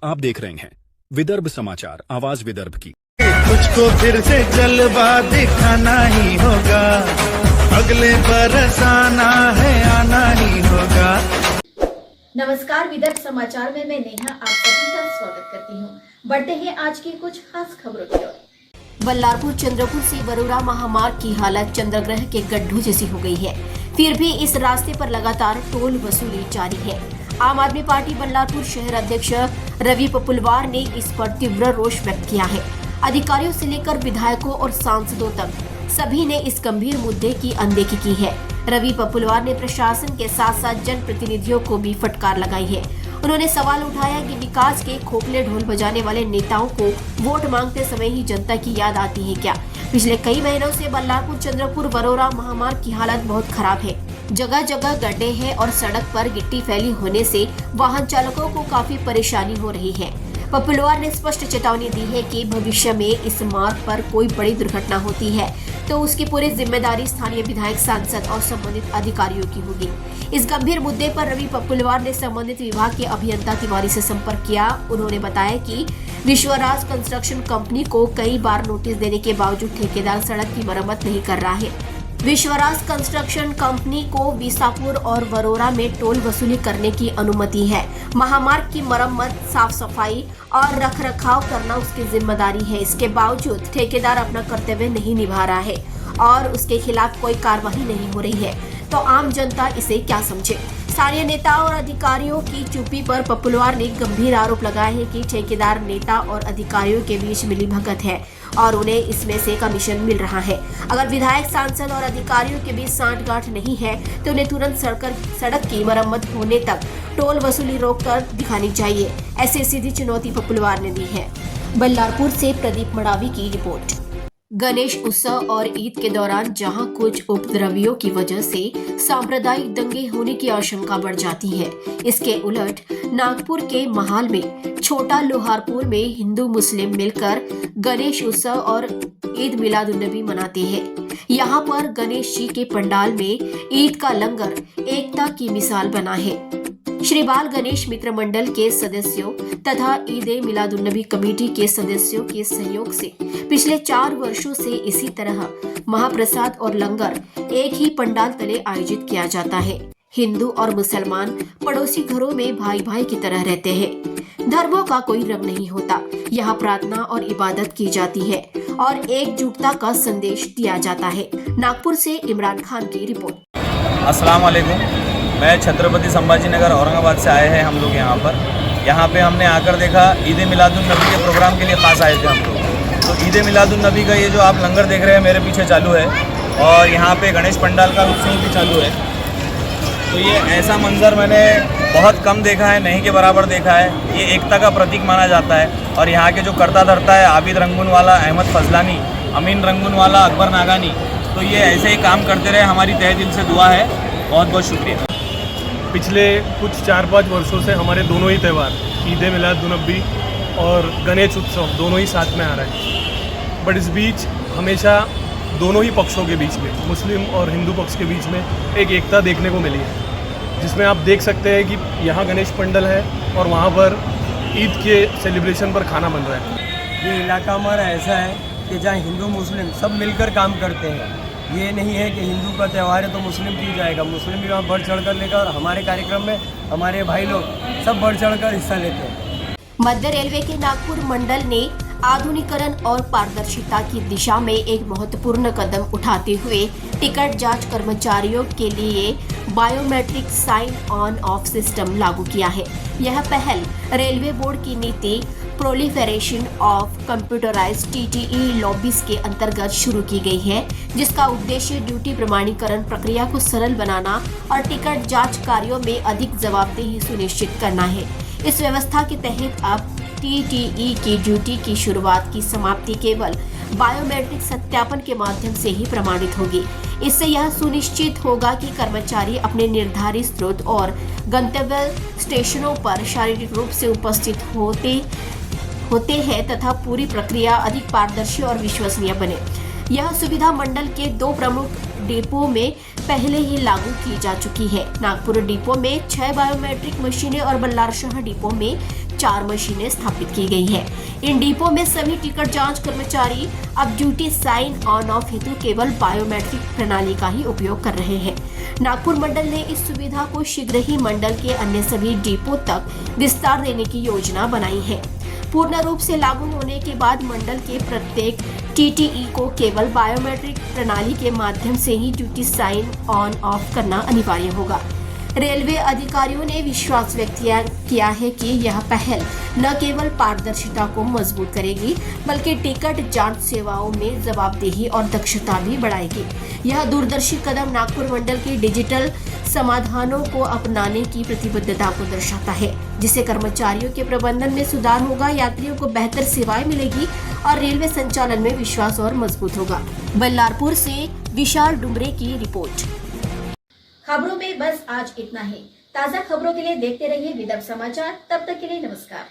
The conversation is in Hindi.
आप देख रहे हैं विदर्भ समाचार, आवाज विदर्भ की। तुझको फिर से जलवा दिखाना ही होगा, अगले बरस आना है, आना ही होगा। नमस्कार, विदर्भ समाचार में मैं नेहा आप सभी का स्वागत करती हूँ। बढ़ते हैं आज की कुछ खास खबरों की ओर। बल्लारपुर चंद्रपुर से वरोरा महामार्ग की हालत चंद्रग्रह के गड्ढों जैसी हो गई है। फिर भी इस रास्ते पर लगातार टोल वसूली जारी है। आम आदमी पार्टी बल्लारपुर शहर अध्यक्ष रवि पपुलवार ने इस पर तीव्र रोष व्यक्त किया है। अधिकारियों से लेकर विधायकों और सांसदों तक सभी ने इस गंभीर मुद्दे की अनदेखी की है। रवि पपुलवार ने प्रशासन के साथ साथ जनप्रतिनिधियों को भी फटकार लगाई है। उन्होंने सवाल उठाया कि विकास के खोखले ढोल बजाने वाले नेताओं को वोट मांगते समय ही जनता की याद आती है क्या? पिछले कई महीनों से बल्लारपुर चंद्रपुर वरोरा महामार्ग की हालत बहुत खराब है। जगह जगह गड्ढे हैं और सड़क पर गिट्टी फैली होने से वाहन चालकों को काफी परेशानी हो रही है। पपुलवार ने स्पष्ट चेतावनी दी है कि भविष्य में इस मार्ग पर कोई बड़ी दुर्घटना होती है तो उसकी पूरी जिम्मेदारी स्थानीय विधायक, सांसद और संबंधित अधिकारियों की होगी। इस गंभीर मुद्दे पर रवि पपुलवार ने संबंधित विभाग के अभियंता तिवारी से संपर्क किया। उन्होंने बताया कि विश्वराज कंस्ट्रक्शन कंपनी को कई बार नोटिस देने के बावजूद ठेकेदार सड़क की मरम्मत नहीं कर रहा है। विश्वराज कंस्ट्रक्शन कंपनी को बीसापुर और वरोरा में टोल वसूली करने की अनुमति है। महामार्ग की मरम्मत, साफ सफाई और रखरखाव करना उसकी जिम्मेदारी है। इसके बावजूद ठेकेदार अपना कर्तव्य नहीं निभा रहा है और उसके खिलाफ कोई कार्रवाई नहीं हो रही है, तो आम जनता इसे क्या समझे? स्थानीय नेताओं और अधिकारियों की चुप्पी पर पपुलवार ने गंभीर आरोप लगाया है कि ठेकेदार, नेता और अधिकारियों के बीच मिलीभगत है और उन्हें इसमें से कमीशन मिल रहा है। अगर विधायक, सांसद और अधिकारियों के बीच सांठगांठ नहीं है तो उन्हें तुरंत सड़क की मरम्मत होने तक टोल वसूली रोककर दिखानी चाहिए। ऐसी सीधी चुनौती पपुलवार ने दी है। बल्लारपुर से प्रदीप मडावी की रिपोर्ट। गणेश उत्सव और ईद के दौरान जहां कुछ उपद्रवियों की वजह से सांप्रदायिक दंगे होने की आशंका बढ़ जाती है, इसके उलट नागपुर के महाल में छोटा लोहारपुर में हिंदू मुस्लिम मिलकर गणेश उत्सव और ईद मिलादुन्नबी मनाते हैं। यहाँ पर गणेश जी के पंडाल में ईद का लंगर एकता की मिसाल बना है। श्री बाल गणेश मित्र मंडल के सदस्यों तथा ईद मिलादुन्नबी कमेटी के सदस्यों के सहयोग से पिछले 4 वर्षों से इसी तरह महाप्रसाद और लंगर एक ही पंडाल तले आयोजित किया जाता है। हिंदू और मुसलमान पड़ोसी घरों में भाई भाई की तरह रहते हैं। धर्मों का कोई रंग नहीं होता। यहाँ प्रार्थना और इबादत की जाती है और एकजुटता का संदेश दिया जाता है। नागपुर से इमरान खान की रिपोर्ट। अस्सलाम वालेकुम, मैं छत्रपति संभाजी नगर औरंगाबाद से आए हैं हम लोग यहाँ पे हमने आकर देखा ईद मिलादुन्नबी के प्रोग्राम के लिए खास आए थे हम लोग। तो ईद मिलादुन्नबी का ये जो आप लंगर देख रहे हैं मेरे पीछे चालू है और यहाँ पे गणेश पंडाल का उत्सव भी चालू है। तो ये ऐसा मंजर मैंने बहुत कम देखा है, नहीं के बराबर देखा है। ये एकता का प्रतीक माना जाता है और यहाँ के जो करता धरता है आबिद रंगूनवाला, अहमद फजलानी, अमीन रंगूनवाला, अकबर नागानी, तो ये ऐसे ही काम करते रहे, हमारी तहे दिल से दुआ है। बहुत बहुत शुक्रिया। पिछले कुछ 4-5 वर्षों से हमारे दोनों ही त्यौहार ईद मिलादुन्नबी और गणेश उत्सव दोनों ही साथ में आ रहे हैं, बट इस बीच हमेशा दोनों ही पक्षों के बीच में, मुस्लिम और हिंदू पक्ष के बीच में एक एकता देखने को मिली है, जिसमें आप देख सकते हैं कि यहाँ गणेश पंडल है और वहाँ पर ईद के सेलिब्रेशन पर खाना बन रहा है। ये इलाका हमारा ऐसा है कि जहाँ हिंदू मुस्लिम सब मिलकर काम करते हैं। ये नहीं है कि हिंदू का त्यौहार है तो मुस्लिम क्यों जाएगा, मुस्लिम भी वहाँ बढ़ चढ़ कर लेगा और हमारे कार्यक्रम में हमारे भाई लोग सब बढ़ चढ़ कर हिस्सा लेते हैं। मध्य रेलवे के नागपुर मंडल ने आधुनिकीकरण और पारदर्शिता की दिशा में एक महत्वपूर्ण कदम उठाते हुए टिकट जांच कर्मचारियों के लिए biometric sign on off system लागू किया है। यह पहल रेलवे बोर्ड की नीति proliferation of computerised TTE lobbies के अंतर्गत शुरू की गई है, जिसका उद्देश्य ड्यूटी प्रमाणीकरण प्रक्रिया को सरल बनाना और टिकट जांच कार्यों में अधिक जवाबदेही सुनिश्चित करना है। इस व्यवस्था के तहत अब टीटीई की ड्यूटी की शुरुआत की समाप्ति केवल बायोमेट्रिक सत्यापन के माध्यम से ही प्रमाणित होगी। इससे यह सुनिश्चित होगा कि कर्मचारी अपने निर्धारित स्रोत और गंतव्य स्टेशनों पर शारीरिक रूप से उपस्थित होते हैं तथा पूरी प्रक्रिया अधिक पारदर्शी और विश्वसनीय बने। यह सुविधा मंडल के 2 प्रमुख डिपो में पहले ही लागू की जा चुकी है। नागपुर डिपो में 6 बायोमेट्रिक मशीनें और बल्लारशाह डिपो में 4 मशीनें स्थापित की गई है। इन डिपो में सभी टिकट जांच कर्मचारी अब ड्यूटी साइन ऑन ऑफ हेतु केवल बायोमेट्रिक प्रणाली का ही उपयोग कर रहे हैं। नागपुर मंडल ने इस सुविधा को शीघ्र ही मंडल के अन्य सभी डिपो तक विस्तार देने की योजना बनाई है। पूर्ण रूप से लागू होने के बाद मंडल के प्रत्येक टीटीई को केवल बायोमेट्रिक प्रणाली के माध्यम से ही ड्यूटी साइन ऑन ऑफ करना अनिवार्य होगा। रेलवे अधिकारियों ने विश्वास व्यक्त किया है कि यह पहल न केवल पारदर्शिता को मजबूत करेगी बल्कि टिकट जांच सेवाओं में जवाबदेही और दक्षता भी बढ़ाएगी। यह दूरदर्शी कदम नागपुर मंडल के डिजिटल समाधानों को अपनाने की प्रतिबद्धता को दर्शाता है, जिससे कर्मचारियों के प्रबंधन में सुधार होगा, यात्रियों को बेहतर सेवाएं मिलेगी और रेलवे संचालन में विश्वास और मजबूत होगा। बल्लारपुर से विशाल डुमरे की रिपोर्ट। खबरों में बस आज इतना ही। ताज़ा खबरों के लिए देखते रहिए विदर्भ समाचार। तब तक के लिए नमस्कार।